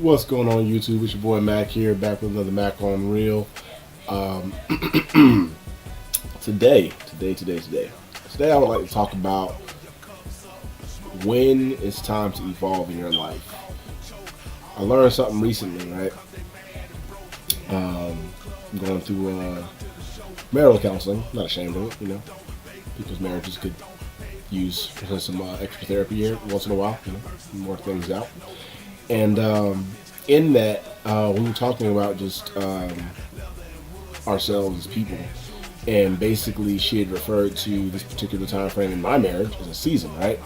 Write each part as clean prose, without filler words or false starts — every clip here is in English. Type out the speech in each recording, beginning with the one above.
What's going on YouTube? It's your boy Mac here, back with another Mackonreal. Um, today, I would like to talk about when it's time to evolve in your life. I learned something recently, right? I'm going through marital counseling. Not ashamed of it, because marriages could use some extra therapy here once in a while, work things out. And in that, we were talking about just ourselves as people, and basically she had referred to this particular time frame in my marriage as a season, right?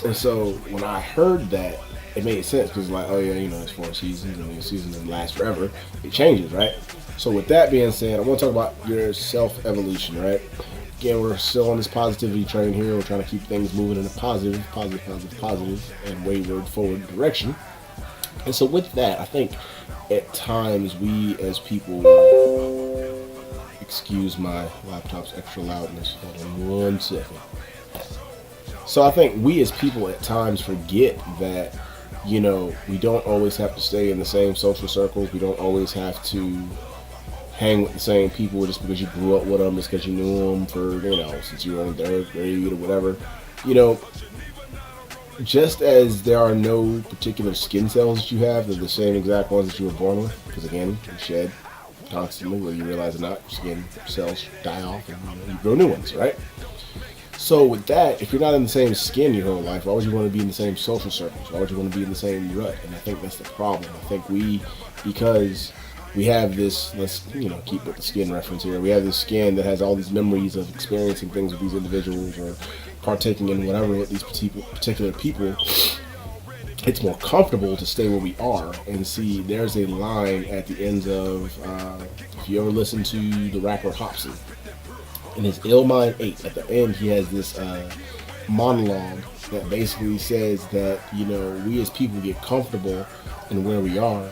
And so when I heard that, it made sense because, like, oh yeah, it's 4 seasons, and the season doesn't last forever. It changes, right? So with that being said, I want to talk about your self evolution, right? Again, we're still on this positivity train here. We're trying to keep things moving in a positive, and wayward forward direction. And so with that, I think at times we as people, excuse my laptop's extra loudness, hold on 1 second. So I think we as people at times forget that, we don't always have to stay in the same social circles. We don't always have to hang with the same people just because you grew up with them, just because you knew them for, since you were in third grade or whatever. Just as there are no particular skin cells that you have, they're the same exact ones that you were born with. Because again, you shed constantly, whether you realize it or not. Skin cells die off and you grow new ones, right? So with that, if you're not in the same skin your whole life, why would you want to be in the same social circles? Why would you want to be in the same rut? And I think that's the problem. I think because we have this, let's keep with the skin reference here. We have this skin that has all these memories of experiencing things with these individuals or partaking in whatever with these particular people. It's more comfortable to stay where we are and see. There's a line at the end of, if you ever listen to the rapper Hopsin, in his Ill Mind 8, at the end he has this monologue that basically says that we as people get comfortable in where we are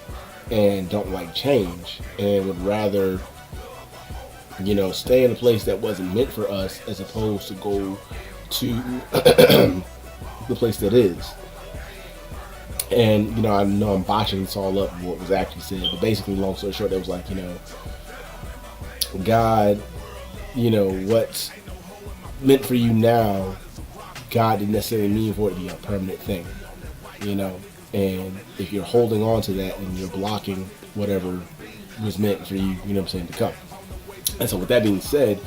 and don't like change, and would rather stay in a place that wasn't meant for us as opposed to go to the place that is. And I know I'm botching this all up what was actually said, but basically, long story short, it was like, God, what's meant for you now, God didn't necessarily mean for it to be a permanent thing, and if you're holding on to that and you're blocking whatever was meant for you, to come. And so with that being said,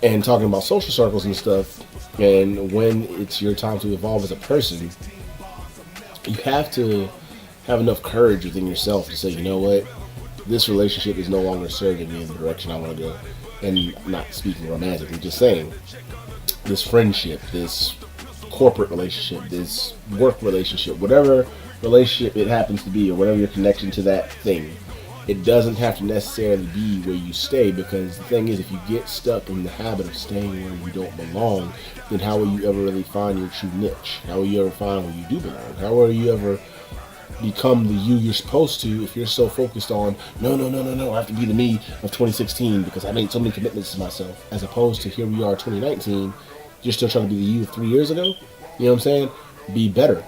and talking about social circles and stuff, and when it's your time to evolve as a person, you have to have enough courage within yourself to say, you know what, this relationship is no longer serving me in the direction I want to go. And not speaking romantically, just saying, this friendship, this corporate relationship, this work relationship, whatever relationship it happens to be, or whatever your connection to that thing, it doesn't have to necessarily be where you stay, because the thing is, if you get stuck in the habit of staying where you don't belong, then how will you ever really find your true niche? How will you ever find where you do belong? How will you ever become the you you're supposed to if you're so focused on, no, I have to be the me of 2016 because I made so many commitments to myself, as opposed to here we are 2019, you're still trying to be the you of 3 years ago? You know what I'm saying? Be better.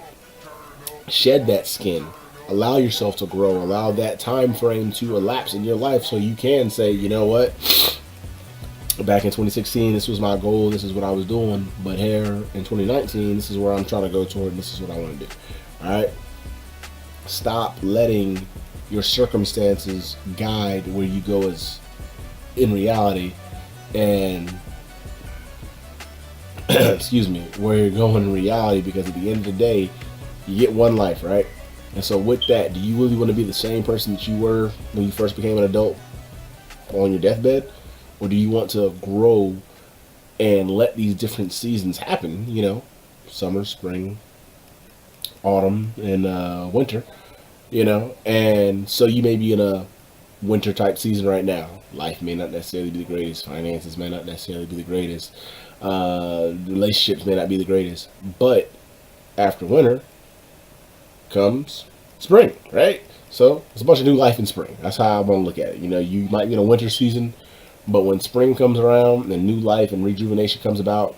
Shed that skin. Allow yourself to grow. Allow that time frame to elapse in your life so you can say, you know what? Back in 2016, this was my goal. This is what I was doing. But here in 2019, this is where I'm trying to go toward, and this is what I want to do. All right? Stop letting your circumstances guide where you go as in reality, and excuse me, where you're going in reality, because at the end of the day, you get one life, right? And so with that, do you really want to be the same person that you were when you first became an adult on your deathbed? Or do you want to grow and let these different seasons happen, summer, spring, autumn, and winter, and so you may be in a winter type season right now. Life may not necessarily be the greatest. Finances may not necessarily be the greatest. Relationships may not be the greatest. But after winter comes spring, right? So it's a bunch of new life in spring. That's how I'm going to look at it. You might be in a winter season, but when spring comes around and new life and rejuvenation comes about,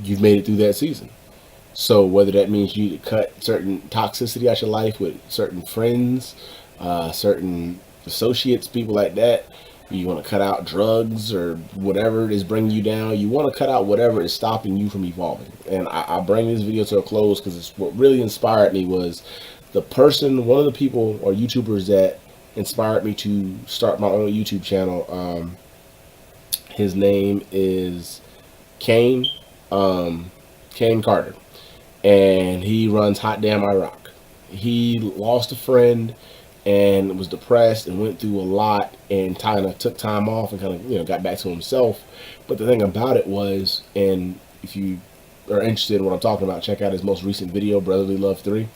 you've made it through that season. So whether that means you need to cut certain toxicity out your life with certain friends, certain associates, people like that. You want to cut out drugs or whatever is bringing you down. You want to cut out whatever is stopping you from evolving. And I bring this video to a close because it's what really inspired me was one of the people or YouTubers that inspired me to start my own YouTube channel. His name is Kane, Kane Carter, and he runs Hot Damn Iraq. He lost a friend and was depressed and went through a lot and kind of took time off and kind of got back to himself. But the thing about it was, and if you are interested in what I'm talking about, check out his most recent video, Brotherly Love 3.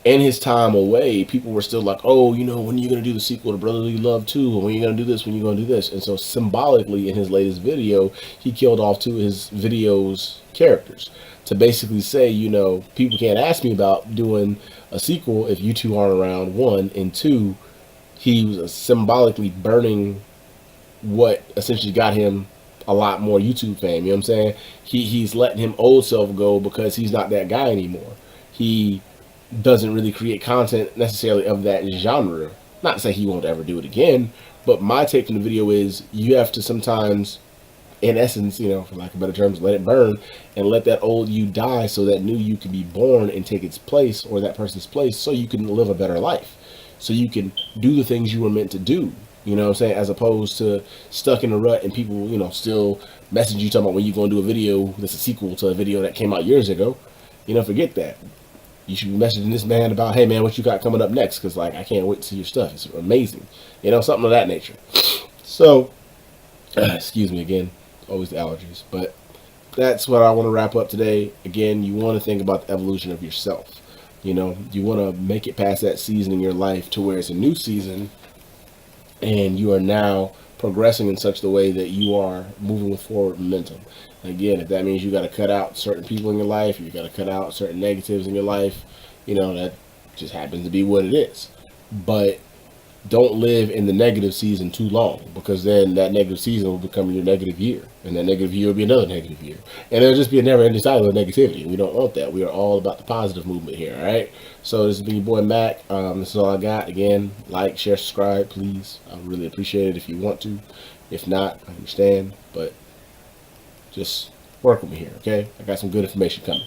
In his time away, people were still like, oh, when are you going to do the sequel to Brotherly Love 2? When are you going to do this? When are you going to do this? And so symbolically, in his latest video, he killed off 2 of his video's characters to basically say, people can't ask me about doing a sequel if you 2 aren't around, 1. And 2, he was symbolically burning what essentially got him a lot more YouTube fame. You know what I'm saying? He's letting him old self go because he's not that guy anymore. He doesn't really create content necessarily of that genre. Not to say he won't ever do it again, but my take from the video is you have to sometimes, in essence, for lack of better terms, let it burn and let that old you die so that new you can be born and take its place, or that person's place, so you can live a better life, so you can do the things you were meant to do. You know what I'm saying? As opposed to stuck in a rut and people, still message you talking about when you're going to do a video that's a sequel to a video that came out years ago. Forget that. You should be messaging this man about, hey man, what you got coming up next? Because I can't wait to see your stuff. It's amazing. Something of that nature. So, excuse me again, always the allergies. But that's what I want to wrap up today. Again, you want to think about the evolution of yourself. You want to make it past that season in your life to where it's a new season and you are now progressing in such the way that you are moving with forward momentum. Again, if that means you got to cut out certain people in your life, you got to cut out certain negatives in your life, that just happens to be what it is. But don't live in the negative season too long, because then that negative season will become your negative year, and that negative year will be another negative year, and it'll just be a never-ending cycle of negativity. We don't want that. We are all about the positive movement here. All right. So this has been your boy Mac. This is all I got. Again, like, share, subscribe, please. I really appreciate it if you want to. If not, I understand. But just work with me here, okay? I got some good information coming.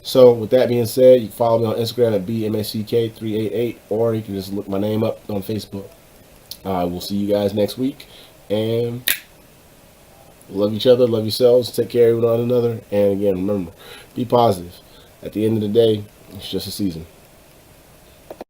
So with that being said, you can follow me on Instagram at BMSCK388, or you can just look my name up on Facebook. We'll see you guys next week, and love each other, love yourselves, take care of one another, and again, remember, be positive. At the end of the day, it's just a season.